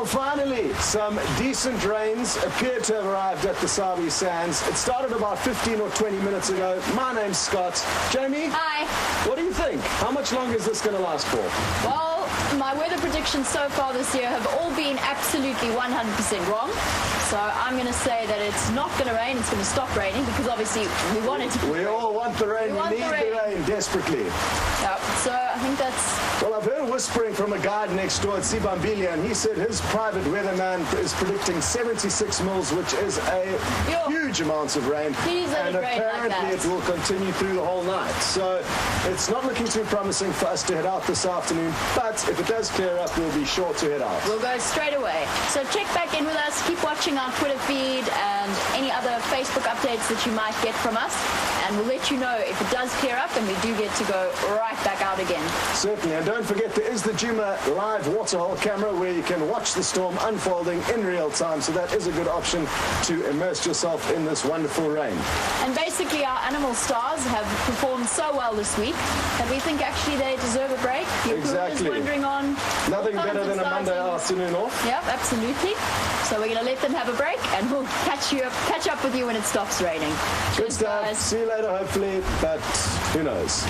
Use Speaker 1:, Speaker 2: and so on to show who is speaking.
Speaker 1: Well, finally, some decent rains appear to have arrived at the Sabi Sands. It started about 15 or 20 minutes ago. My name's Scott. Jamie?
Speaker 2: Hi.
Speaker 1: What do you think? How much longer is this going to last for?
Speaker 2: Well, my weather predictions so far this year have all been absolutely 100% wrong. So I'm going to say that it's not going to rain. It's going to stop raining because obviously we want it to.
Speaker 1: We all want the rain. We need the rain desperately.
Speaker 2: Yeah, so I think that's...
Speaker 1: Well, I've heard whispering from a guide next door at Sibambilia, and he said his private weatherman is predicting 76 mils, which is a huge amount of rain.
Speaker 2: And
Speaker 1: apparently it will continue through the whole night. So it's not looking too promising for us to head out this afternoon, but if it does clear up, we'll be sure to head out.
Speaker 2: We'll go straight away. So check back in with us, keep watching our Twitter feed and any other Facebook updates that you might get from us, and we'll let you know if it does clear up and we do get to go right back out again.
Speaker 1: Certainly, and don't forget there is the Juma live waterhole camera where you can watch the storm unfolding in real time, so that is a good option to immerse yourself in this wonderful rain.
Speaker 2: And basically our animal stars have performed so well this week that we think actually they deserve a break.
Speaker 1: Exactly.
Speaker 2: Wondering on
Speaker 1: nothing better than a Monday afternoon off.
Speaker 2: Yep, absolutely. So we're going to let them have a break and we'll catch up with you when it stops raining.
Speaker 1: Good stuff. See you later, hopefully, but who knows.